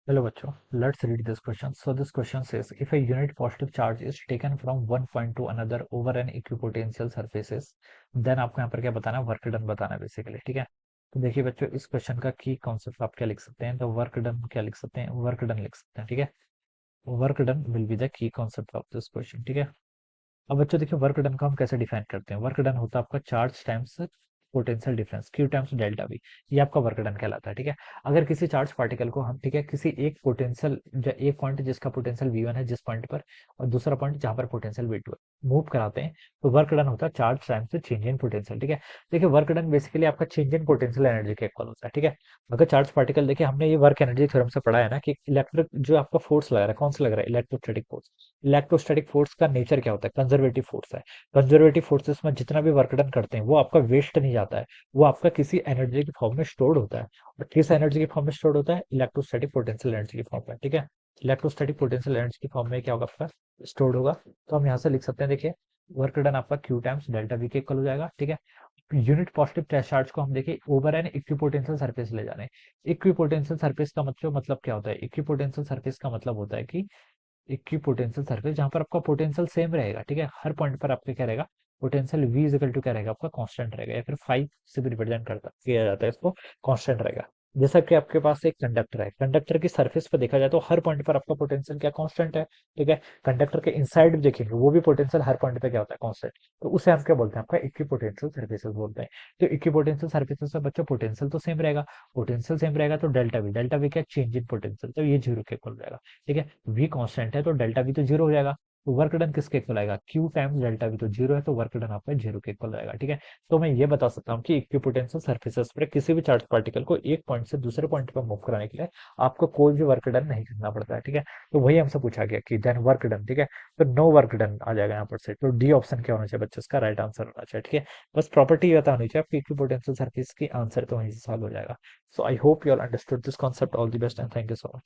Hello बच्चों, let's read this question. So this question says, if a unit positive charge is taken from one point to another over an equipotential surfaces, then आपको यहाँ पर क्या बताना है, work done बताना है basically, ठीक है। तो देखिए बच्चों, इस क्वेश्चन का की कॉन्सेप्ट आप क्या लिख सकते हैं, तो वर्क डन क्या लिख सकते हैं, वर्क डन लिख सकते हैं, ठीक है। Work done will be the key concept of this question, ठीक है। अब बच्चों देखिए, वर्क डन को हम कैसे डिफाइन करते हैं। वर्क डन होता है आपका charge times potential difference, Q times delta we. ये आपका वर्क डन कहलाता है, ठीक है। अगर किसी चार्ज पार्टिकल को हम, ठीक है, किसी एक पोटेंशियल, एक पॉइंट जिसका पोटेंशियल V1 है जिस पॉइंट पर, और दूसरा पॉइंट जहां पर पोटेंशियल V2 है, मूव कराते हैं, तो वर्क डन होता है charge times change in potential, ठीक है। देखिए वर्क डन बेसिकली आपका चेंज इन पोटेंशियल एनर्जी के इक्वल होता है, ठीक है। अगर चार्ज पार्टिकल, देखिए हमने ये वर्क एनर्जी थ्योरम से पढ़ा है ना कि इलेक्ट्रिक जो आपका फोर्स लग रहा है, कौन सा लग रहा है, इलेक्ट्रोस्टैटिक फोर्स। इलेक्ट्रोस्टैटिक फोर्स का नेचर क्या होता है, कंजर्वेटिव फोर्स है। कंजर्वेटिव फोर्सेस में जितना भी वर्क डन करते हैं वो आपका वेस्ट नहीं जाता है, वो आपका किसी एनर्जी की फॉर्म में स्टोर्ड होता है। और किस एनर्जी की फॉर्म में स्टोर्ड होता है, इलेक्ट्रोस्टैटिक पोटेंशियल एनर्जी की फॉर्म में, ठीक है। इलेक्ट्रोस्टैटिक पोटेंशियल एनर्जी की फॉर्म में क्या होगा आपका, स्टोर्ड होगा। तो हम यहाँ से लिख सकते हैं, देखिए वर्क डन आपका क्यू टाइम्स डेल्टा वी के इक्वल हो जाएगा, ठीक है। यूनिट पॉजिटिव चार्ज को हम देखिए ओवर एन इक्विपोटेंशियल सरफेस ले जा रहे हैं। इक्विपोटेंशियल सरफेस का मतलब क्या होता है, इक्विपोटेंशियल सरफेस का मतलब होता है कि इक्विपोटेंशियल सरफेस जहां पर आपका पोटेंशियल सेम रहेगा, ठीक है। हर पॉइंट पर आपका क्या रहेगा, पोटेंशियल v इजिकल टू क्या रहेगा, आपका कांस्टेंट रहेगा, या फिर 5 से भी रिप्रेजेंट करता किया जाता है इसको, कांस्टेंट रहेगा। जैसा कि आपके पास एक कंडक्टर है, कंडक्टर की सरफेस पर देखा जाए तो हर पॉइंट पर आपका पोटेंशियल क्या कांस्टेंट है, ठीक है। कंडक्टर के इनसाइड भी देखेंगे, वो भी पोटेंशियल हर पॉइंट पे क्या होता है, कांस्टेंट। तो उसे हम क्या बोलते हैं, आपका इक्विपोटेंशियल सरफेसेस बोलते हैं। तो इक्विपोटेंशियल सरफेसेस में बच्चों पोटेंशियल तो सेम रहेगा, पोटेंशियल सेम रहेगा तो डेल्टा वी क्या, चेंज इन पोटेंशियल, तो ये जीरो के इक्वल रहेगा, ठीक है। v कांस्टेंट है तो डेल्टा v तो जीरो हो जाएगा। तो वर्क डन किसके इक्वल आएगा, q टाइम्स डेल्टा v, तो जीरो है तो वर्क डन आपका जीरो के इक्वल आएगा, ठीक है। तो मैं ये बता सकता हूँ कि इक्विपोटेंशियल सरफेसेस पर किसी भी चार्ज पार्टिकल को एक पॉइंट से दूसरे पॉइंट पर मूव कराने के लिए आपको कोई भी वर्क डन नहीं करना पड़ता है, ठीक है। तो वही हमसे पूछा गया कि देन वर्क डन, ठीक है। तो नो वर्क डन आ जाएगा यहाँ पर से, तो डी ऑप्शन क्या होना चाहिए बच्चों, इसका राइट आंसर होना चाहिए, ठीक है। बस प्रॉपर्टी ये होनी चाहिए आपकी इक्विपोटेंशियल सरफेस की, आंसर तो वहीं से सॉल्व हो जाएगा। So I hope you all understood this concept, all the best and thank you so much.